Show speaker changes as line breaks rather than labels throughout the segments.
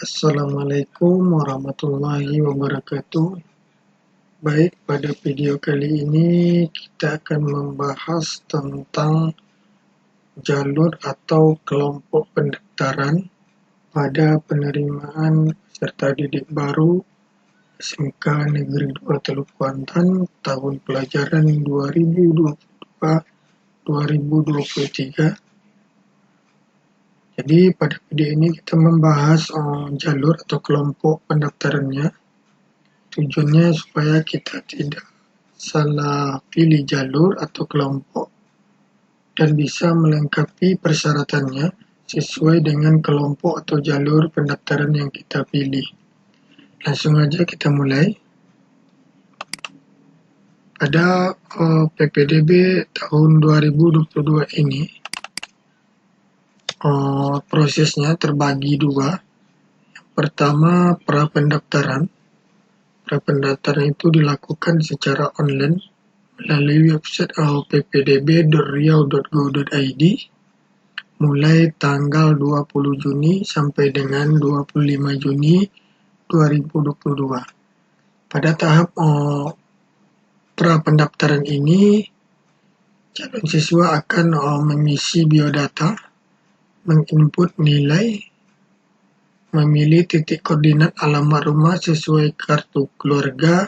Assalamualaikum warahmatullahi wabarakatuh. Baik, pada video kali ini kita akan membahas tentang jalur atau kelompok pendaftaran pada penerimaan peserta didik baru SMK Negeri 2 Teluk Kuantan tahun pelajaran 2022-2023. Jadi pada video ini kita membahas jalur atau kelompok pendaftarannya. Tujuannya supaya kita tidak salah pilih jalur atau kelompok dan bisa melengkapi persyaratannya sesuai dengan kelompok atau jalur pendaftaran yang kita pilih. Langsung aja kita mulai. Pada PPDB tahun 2022 ini prosesnya terbagi dua. Yang pertama, pra-pendaftaran. Pra-pendaftaran itu dilakukan secara online melalui website ppdb.riau.go.id mulai tanggal 20 Juni sampai dengan 25 Juni 2022. Pada tahap pra-pendaftaran ini, calon siswa akan mengisi biodata, menginput nilai, memilih titik koordinat alamat rumah sesuai kartu keluarga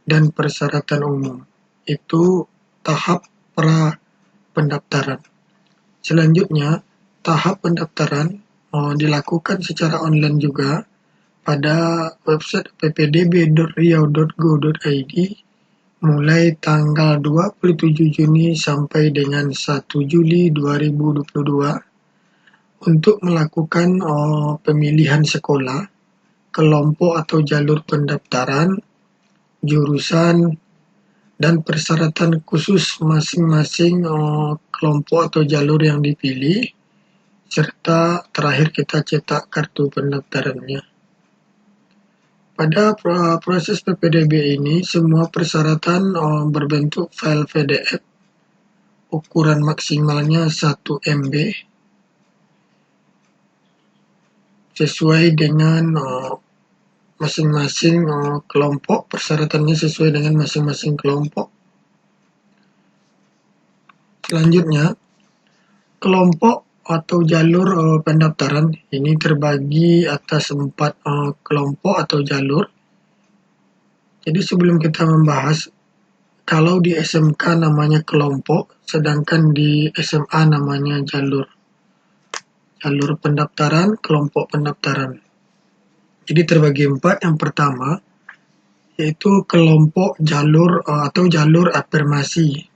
dan persyaratan umum. Itu tahap pra-pendaftaran. Selanjutnya, tahap pendaftaran dilakukan secara online juga pada website ppdb.riau.go.id mulai tanggal 27 Juni sampai dengan 1 Juli 2022 untuk melakukan pemilihan sekolah, kelompok atau jalur pendaftaran, jurusan, dan persyaratan khusus masing-masing kelompok atau jalur yang dipilih, serta terakhir kita cetak kartu pendaftarannya. Pada proses PPDB ini, semua persyaratan berbentuk file PDF, ukuran maksimalnya 1 MB, sesuai dengan masing-masing kelompok, persyaratannya sesuai dengan masing-masing kelompok. Selanjutnya, kelompok atau jalur pendaftaran ini terbagi atas 4 kelompok atau jalur. Jadi sebelum kita membahas, kalau di SMK namanya kelompok, sedangkan di SMA namanya jalur. Jalur pendaftaran, kelompok pendaftaran. Jadi terbagi 4. Yang pertama, yaitu kelompok jalur atau jalur afirmasi.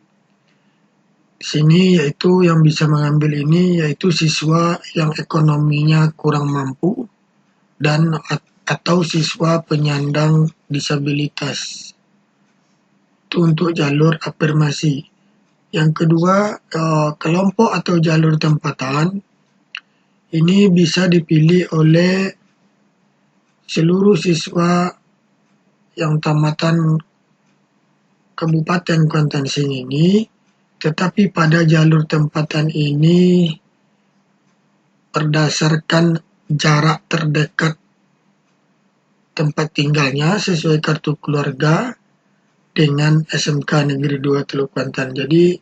Di sini yaitu yang bisa mengambil ini yaitu siswa yang ekonominya kurang mampu dan atau siswa penyandang disabilitas. Itu untuk jalur afirmasi. Yang kedua, kelompok atau jalur tempatan. Ini bisa dipilih oleh seluruh siswa yang tamatan Kabupaten Kuantan Sengingi ini, tetapi pada jalur tempatan ini berdasarkan jarak terdekat tempat tinggalnya sesuai kartu keluarga dengan SMK Negeri 2 Teluk Kuantan. Jadi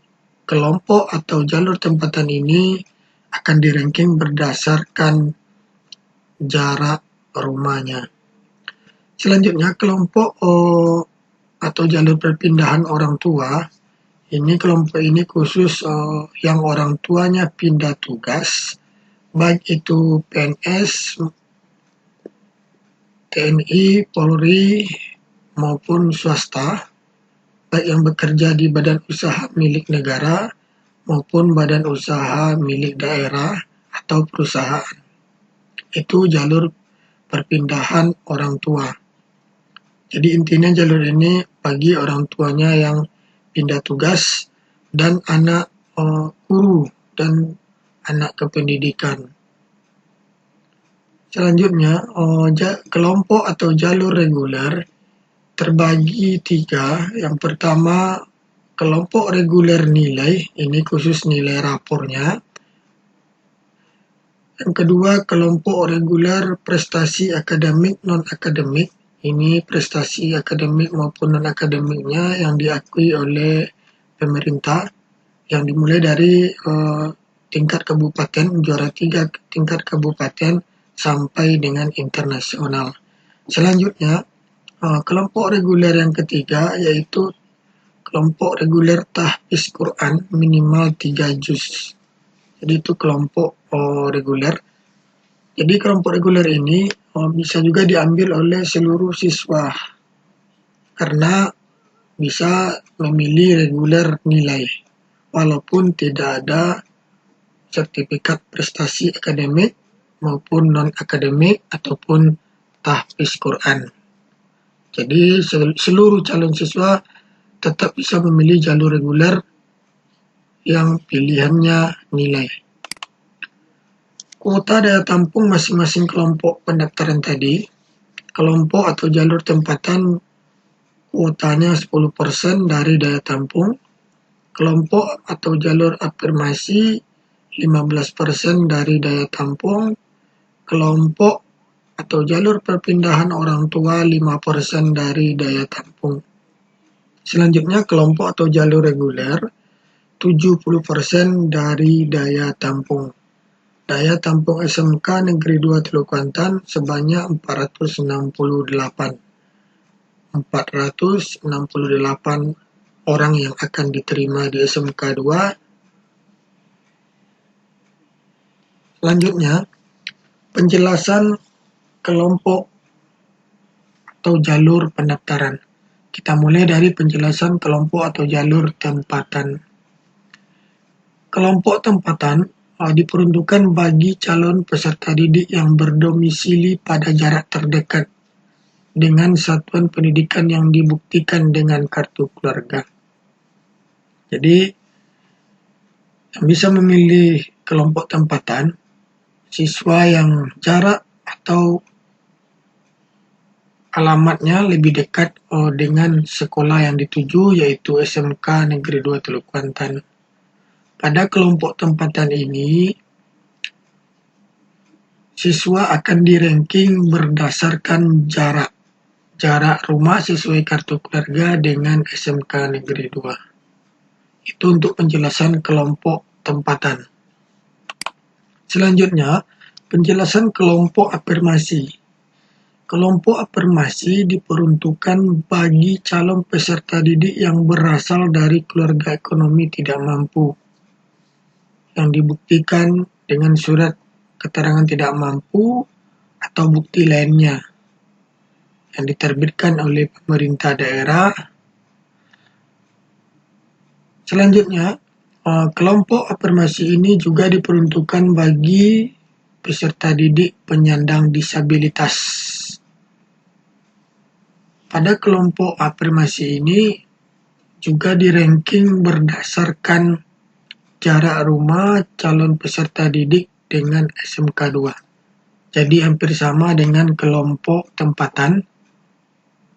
kelompok atau jalur tempatan ini akan di-ranking berdasarkan jarak rumahnya. Selanjutnya, kelompok atau jalur perpindahan orang tua. Ini kelompok ini khusus yang orang tuanya pindah tugas, baik itu PNS, TNI, Polri, maupun swasta, baik yang bekerja di badan usaha milik negara maupun badan usaha milik daerah atau perusahaan. Itu jalur perpindahan orang tua. Jadi intinya jalur ini bagi orang tuanya yang pindah tugas dan anak guru dan anak kependidikan. Selanjutnya, kelompok atau jalur reguler terbagi 3. Yang pertama, kelompok reguler nilai, ini khusus nilai rapornya. Yang kedua, kelompok reguler prestasi akademik non-akademik. Ini prestasi akademik maupun non-akademiknya yang diakui oleh pemerintah, yang dimulai dari tingkat kabupaten, juara 3 tingkat kabupaten sampai dengan internasional. Selanjutnya, kelompok reguler yang ketiga yaitu kelompok reguler tahfiz Quran minimal 3 juz. Jadi itu kelompok reguler. Jadi kelompok reguler ini bisa juga diambil oleh seluruh siswa karena bisa memilih reguler nilai walaupun tidak ada sertifikat prestasi akademik maupun non-akademik ataupun tahfiz Quran. Jadi seluruh calon siswa tetap bisa memilih jalur reguler yang pilihannya nilai. Kuota daya tampung masing-masing kelompok pendaftaran tadi, kelompok atau jalur tempatan kuotanya 10% dari daya tampung, kelompok atau jalur afirmasi 15% dari daya tampung, kelompok atau jalur perpindahan orang tua 5% dari daya tampung. Selanjutnya kelompok atau jalur reguler 70% dari daya tampung. Daya tampung SMK Negeri 2 Teluk Kuantan sebanyak 468 orang yang akan diterima di SMK 2. Selanjutnya, penjelasan kelompok atau jalur pendaftaran. Kita mulai dari penjelasan kelompok atau jalur tempatan. Kelompok tempatan diperuntukkan bagi calon peserta didik yang berdomisili pada jarak terdekat dengan satuan pendidikan yang dibuktikan dengan kartu keluarga. Jadi, yang bisa memilih kelompok tempatan, siswa yang jarak atau alamatnya lebih dekat dengan sekolah yang dituju, yaitu SMK Negeri 2 Teluk Kuantan. Pada kelompok tempatan ini, siswa akan di-ranking berdasarkan jarak rumah sesuai kartu keluarga dengan SMK Negeri 2. Itu untuk penjelasan kelompok tempatan. Selanjutnya, penjelasan kelompok afirmasi. Kelompok afirmasi diperuntukkan bagi calon peserta didik yang berasal dari keluarga ekonomi tidak mampu, yang dibuktikan dengan surat keterangan tidak mampu atau bukti lainnya yang diterbitkan oleh pemerintah daerah. Selanjutnya, kelompok afirmasi ini juga diperuntukkan bagi peserta didik penyandang disabilitas. Pada kelompok afirmasi ini juga di-ranking berdasarkan jarak rumah calon peserta didik dengan SMK 2. Jadi hampir sama dengan kelompok tempatan,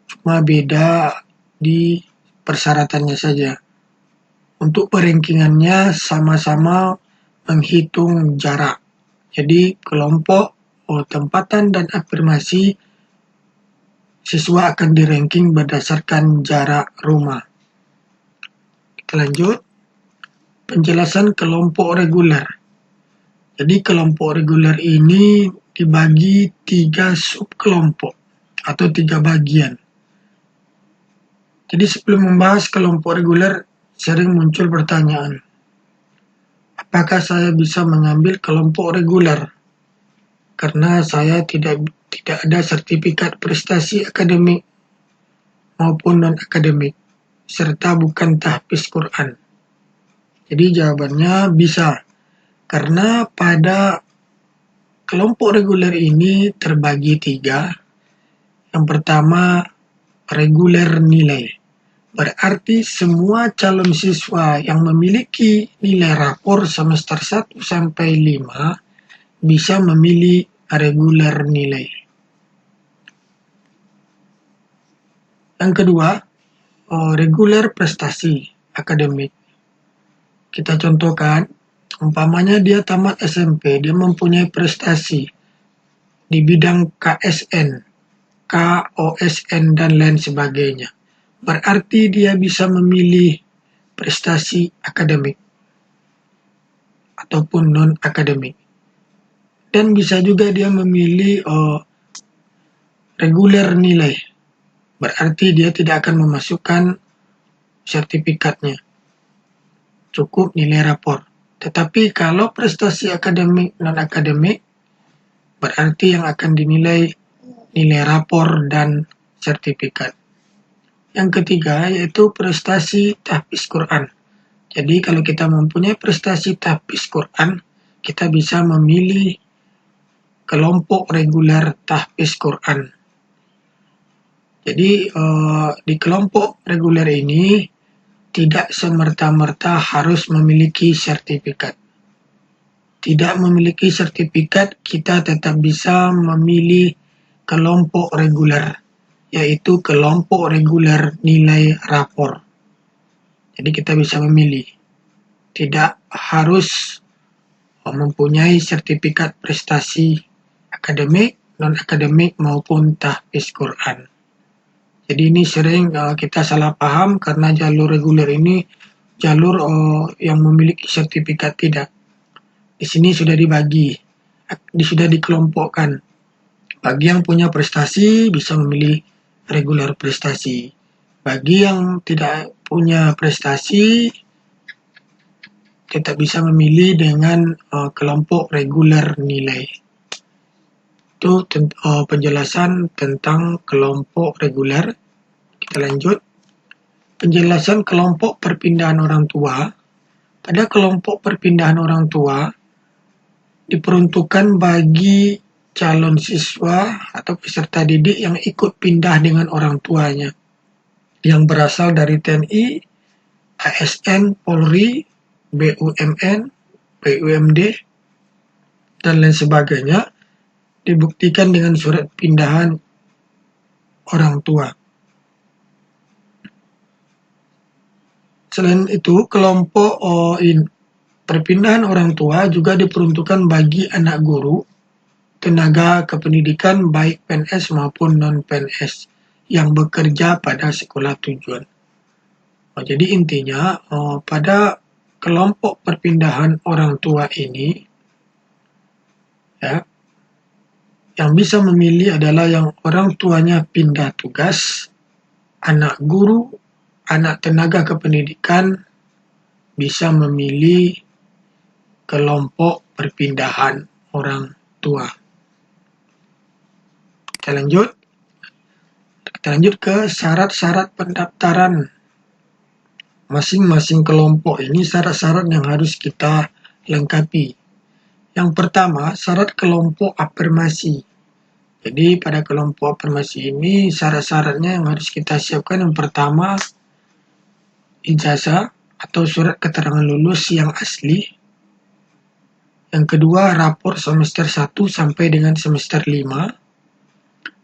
cuma beda di persyaratannya saja. Untuk perankingannya sama-sama menghitung jarak. Jadi kelompok tempatan dan afirmasi siswa akan di-ranking berdasarkan jarak rumah. Kita lanjut. Penjelasan kelompok reguler. Jadi kelompok reguler ini dibagi 3 subkelompok atau 3 bagian. Jadi sebelum membahas kelompok reguler, sering muncul pertanyaan, apakah saya bisa mengambil kelompok reguler? Karena saya tidak ada sertifikat prestasi akademik maupun non-akademik, serta bukan tahfiz Quran. Jadi jawabannya bisa, karena pada kelompok reguler ini terbagi 3. Yang pertama, reguler nilai. Berarti semua calon siswa yang memiliki nilai rapor semester 1 sampai 5 bisa memilih reguler nilai. Yang kedua, reguler prestasi akademik. Kita contohkan, Umpamanya dia tamat SMP, dia mempunyai prestasi di bidang KSN, KOSN, dan lain sebagainya. Berarti dia bisa memilih prestasi akademik ataupun non-akademik. Dan bisa juga dia memilih reguler nilai. Berarti dia tidak akan memasukkan sertifikatnya. Cukup nilai rapor. Tetapi kalau prestasi akademik non-akademik, berarti yang akan dinilai nilai rapor dan sertifikat. Yang ketiga yaitu prestasi tahfiz Quran. Jadi kalau kita mempunyai prestasi tahfiz Quran, kita bisa memilih kelompok reguler tahfiz Quran. Jadi di kelompok reguler ini tidak semerta-merta harus memiliki sertifikat. Tidak memiliki sertifikat, kita tetap bisa memilih kelompok reguler, yaitu kelompok reguler nilai rapor. Jadi kita bisa memilih. Tidak harus mempunyai sertifikat prestasi akademik, non-akademik maupun tahfiz Quran. Jadi ini sering kita salah paham karena jalur reguler ini jalur yang memiliki sertifikat tidak. Di sini sudah dibagi, sudah dikelompokkan. Bagi yang punya prestasi bisa memilih reguler prestasi. Bagi yang tidak punya prestasi kita bisa memilih dengan kelompok reguler nilai. Itu penjelasan tentang kelompok reguler. Kita lanjut. Penjelasan kelompok perpindahan orang tua. Pada kelompok perpindahan orang tua diperuntukkan bagi calon siswa atau peserta didik yang ikut pindah dengan orang tuanya, yang berasal dari TNI, ASN, Polri, BUMN, BUMD, dan lain sebagainya, dibuktikan dengan surat pindahan orang tua. Selain itu, kelompok perpindahan orang tua juga diperuntukkan bagi anak guru, tenaga kependidikan baik PNS maupun non-PNS yang bekerja pada sekolah tujuan. Jadi intinya pada kelompok perpindahan orang tua ini, ya, yang bisa memilih adalah yang orang tuanya pindah tugas, anak guru, anak tenaga kependidikan bisa memilih kelompok perpindahan orang tua. Kita lanjut ke syarat-syarat pendaftaran. Masing-masing kelompok ini syarat-syarat yang harus kita lengkapi. Yang pertama, syarat kelompok afirmasi. Jadi pada kelompok afirmasi ini syarat-syaratnya yang harus kita siapkan. Yang pertama, ijazah atau surat keterangan lulus yang asli. Yang kedua, rapor semester 1 sampai dengan semester 5.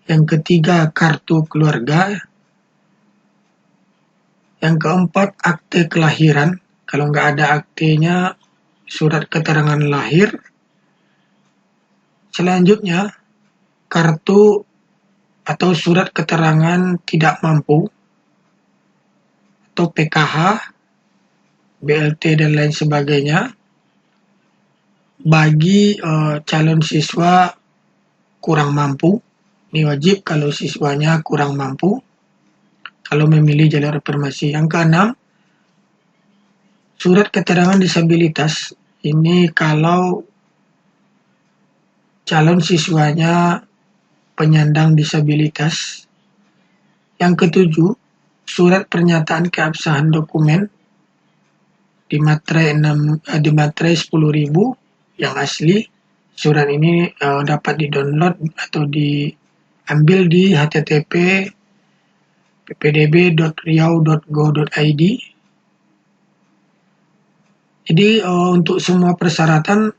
Yang ketiga, kartu keluarga. Yang keempat, akte kelahiran. Kalau nggak ada aktenya, surat keterangan lahir. Selanjutnya, kartu atau surat keterangan tidak mampu atau PKH, BLT, dan lain sebagainya bagi calon siswa kurang mampu. Ini wajib kalau siswanya kurang mampu kalau memilih jalur afirmasi. Yang keenam, surat keterangan disabilitas. Ini kalau calon siswanya penyandang disabilitas. Yang ketujuh, surat pernyataan keabsahan dokumen di materai 10.000 yang asli. Surat ini dapat di-download atau diambil di http ppdb.riau.go.id. Jadi untuk semua persyaratan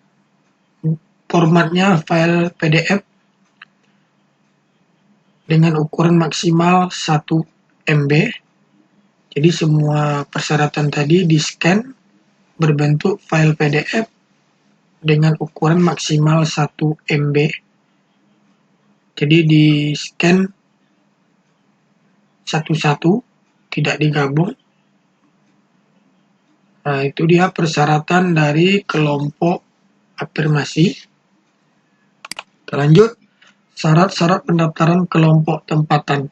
formatnya file PDF dengan ukuran maksimal 1 MB. Jadi semua persyaratan tadi di-scan berbentuk file PDF dengan ukuran maksimal 1 MB. Jadi di scan satu-satu, tidak digabung. Nah, itu dia persyaratan dari kelompok afirmasi. Kita lanjut, syarat-syarat pendaftaran kelompok tempatan.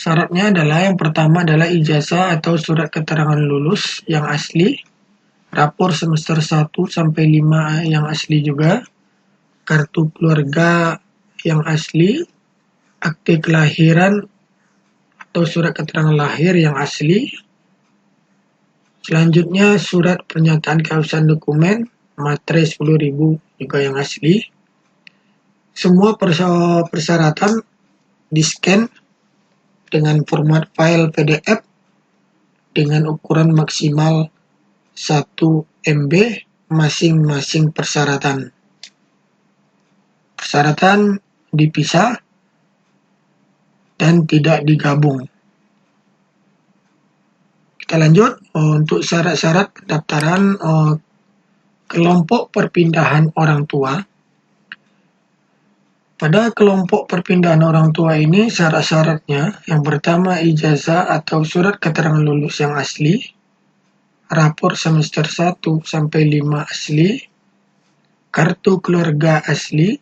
Syaratnya adalah yang pertama adalah ijazah atau surat keterangan lulus yang asli, rapor semester 1 sampai 5 yang asli juga, kartu keluarga yang asli, akte kelahiran atau surat keterangan lahir yang asli. Selanjutnya surat pernyataan keharusan dokumen, materai 10.000 juga yang asli. Semua persyaratan di-scan dengan format file PDF dengan ukuran maksimal 1 MB masing-masing persyaratan. Persyaratan dipisah dan tidak digabung. Kita lanjut untuk syarat-syarat pendaftaran kelompok perpindahan orang tua. Pada kelompok perpindahan orang tua ini syarat-syaratnya yang pertama ijazah atau surat keterangan lulus yang asli, rapor semester 1 sampai 5 asli, kartu keluarga asli,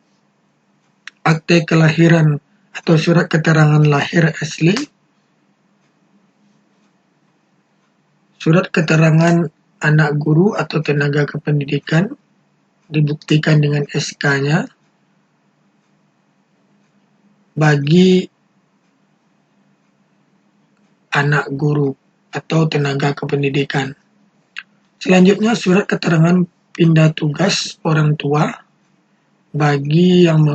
akte kelahiran atau surat keterangan lahir asli, surat keterangan anak guru atau tenaga kependidikan dibuktikan dengan SK-nya bagi anak guru atau tenaga kependidikan. Selanjutnya surat keterangan pindah tugas orang tua bagi yang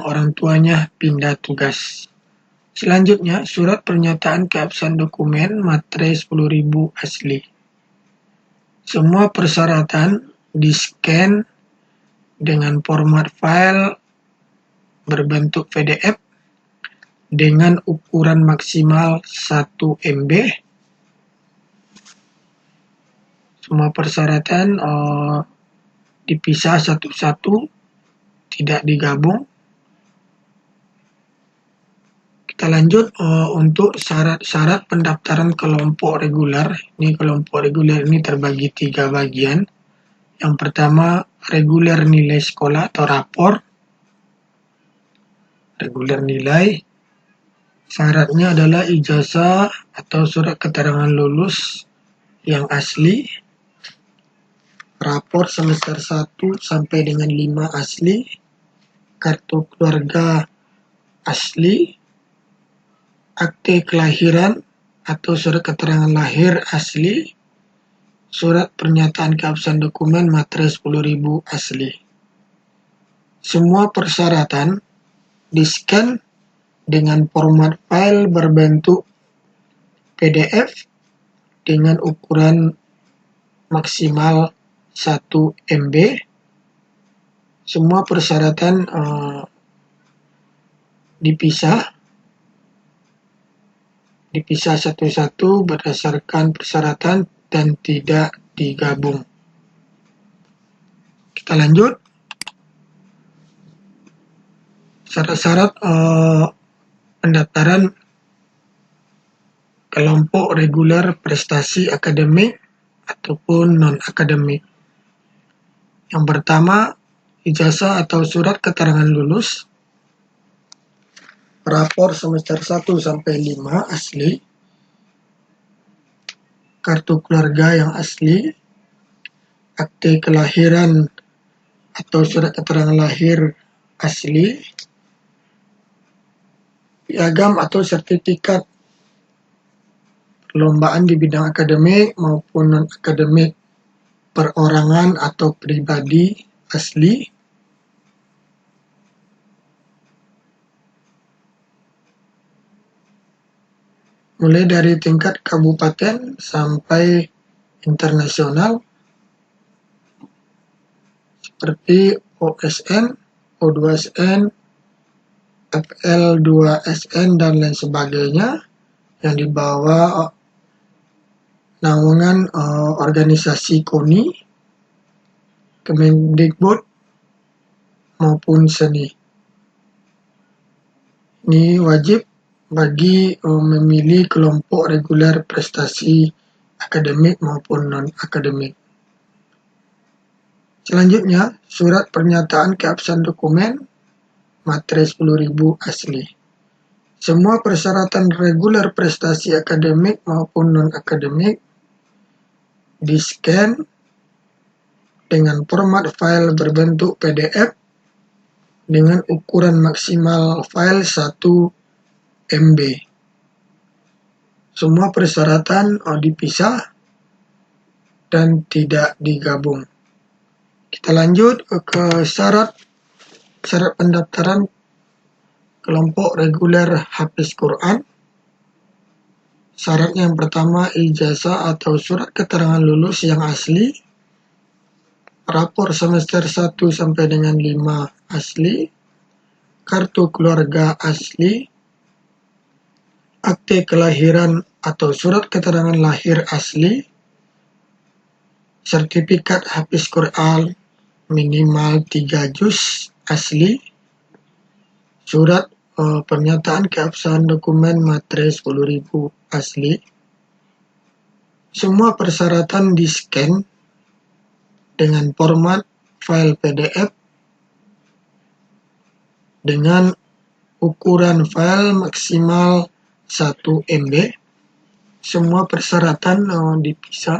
orang tuanya pindah tugas. Selanjutnya surat pernyataan keabsahan dokumen materai 10.000 asli. Semua persyaratan di-scan dengan format file berbentuk PDF dengan ukuran maksimal 1 MB. Semua persyaratan dipisah satu-satu, tidak digabung. Kita lanjut untuk syarat-syarat pendaftaran kelompok reguler. Ini kelompok reguler ini terbagi 3 bagian. Yang pertama reguler nilai sekolah atau rapor. Reguler nilai. Syaratnya adalah ijazah atau surat keterangan lulus yang asli, rapor semester 1 sampai dengan 5 asli, kartu keluarga asli, akte kelahiran atau surat keterangan lahir asli, surat pernyataan keabsahan dokumen materai 10.000 asli. Semua persyaratan di-scan dengan format file berbentuk PDF dengan ukuran maksimal 1 MB. Semua persyaratan dipisah satu-satu berdasarkan persyaratan dan tidak digabung. Kita lanjut. Syarat-syarat pendaftaran kelompok reguler prestasi akademik ataupun non-akademik. Yang pertama, ijazah atau surat keterangan lulus, rapor semester 1 sampai 5 asli, kartu keluarga yang asli, akte kelahiran atau surat keterangan lahir asli, piagam atau sertifikat perlombaan di bidang akademik maupun non-akademik perorangan atau pribadi asli, mulai dari tingkat kabupaten sampai internasional seperti OSN, O2SN, FL2SN dan lain sebagainya yang dibawa naungan organisasi KONI, Kemendikbud, maupun seni. Ini wajib bagi memilih kelompok reguler prestasi akademik maupun non-akademik. Selanjutnya, surat pernyataan keabsahan dokumen, materai 10.000 asli. Semua persyaratan reguler prestasi akademik maupun non-akademik di-scan dengan format file berbentuk PDF dengan ukuran maksimal file 1 MB. Semua persyaratan dipisah dan tidak digabung. Kita lanjut ke syarat pendaftaran kelompok reguler Hafiz Quran. Syarat yang pertama, ijazah atau surat keterangan lulus yang asli, rapor semester 1 sampai dengan 5 asli, kartu keluarga asli, akte kelahiran atau surat keterangan lahir asli, sertifikat Hafiz Quran minimal 3 juz asli, surat pernyataan keabsahan dokumen materai 10.000 asli. Semua persyaratan di-scan dengan format file PDF dengan ukuran file maksimal 1 MB. Semua persyaratan dipisah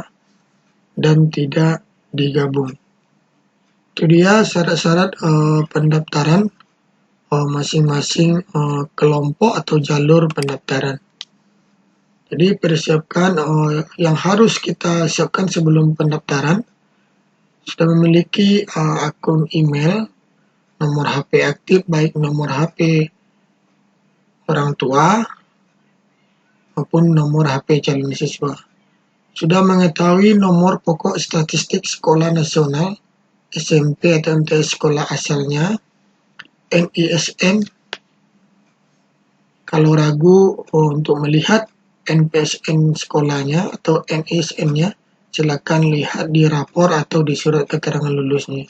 dan tidak digabung. Itu dia syarat-syarat pendaftaran masing-masing kelompok atau jalur pendaftaran. Jadi persiapkan yang harus kita siapkan sebelum pendaftaran. Sudah memiliki akun email, nomor HP aktif baik nomor HP orang tua maupun nomor HP calon siswa. Sudah mengetahui nomor pokok statistik sekolah nasional, SMP atau MTS sekolah asalnya, NISN. Kalau ragu untuk melihat NPSN sekolahnya atau NISN-nya, silakan lihat di rapor atau di surat keterangan lulusnya.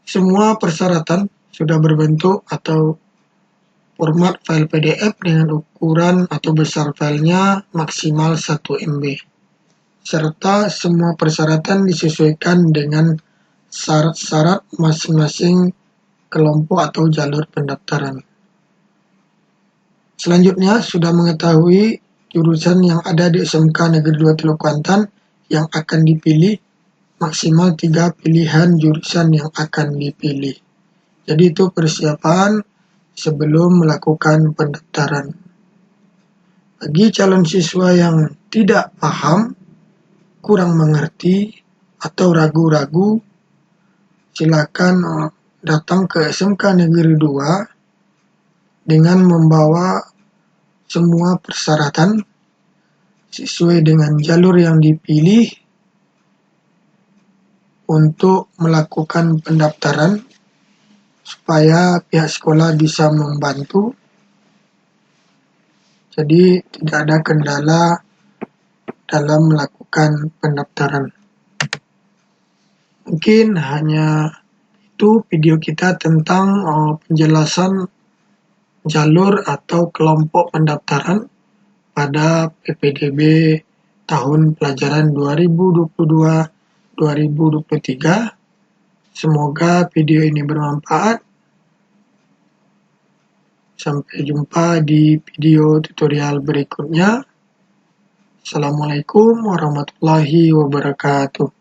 Semua persyaratan sudah berbentuk atau format file PDF dengan ukuran atau besar filenya maksimal 1 MB. Serta semua persyaratan disesuaikan dengan syarat-syarat masing-masing kelompok atau jalur pendaftaran. Selanjutnya, sudah mengetahui jurusan yang ada di SMK Negeri 2 Teluk Kuantan yang akan dipilih, maksimal 3 pilihan jurusan yang akan dipilih. Jadi itu persiapan sebelum melakukan pendaftaran. Bagi calon siswa yang tidak paham, kurang mengerti, atau ragu-ragu, silakan datang ke SMK Negeri 2 dengan membawa semua persyaratan sesuai dengan jalur yang dipilih untuk melakukan pendaftaran supaya pihak sekolah bisa membantu. Jadi tidak ada kendala dalam melakukan pendaftaran. Mungkin hanya itu video kita tentang penjelasan jalur atau kelompok pendaftaran pada PPDB tahun pelajaran 2022-2023. Semoga video ini bermanfaat. Sampai jumpa di video tutorial berikutnya. Assalamualaikum warahmatullahi wabarakatuh.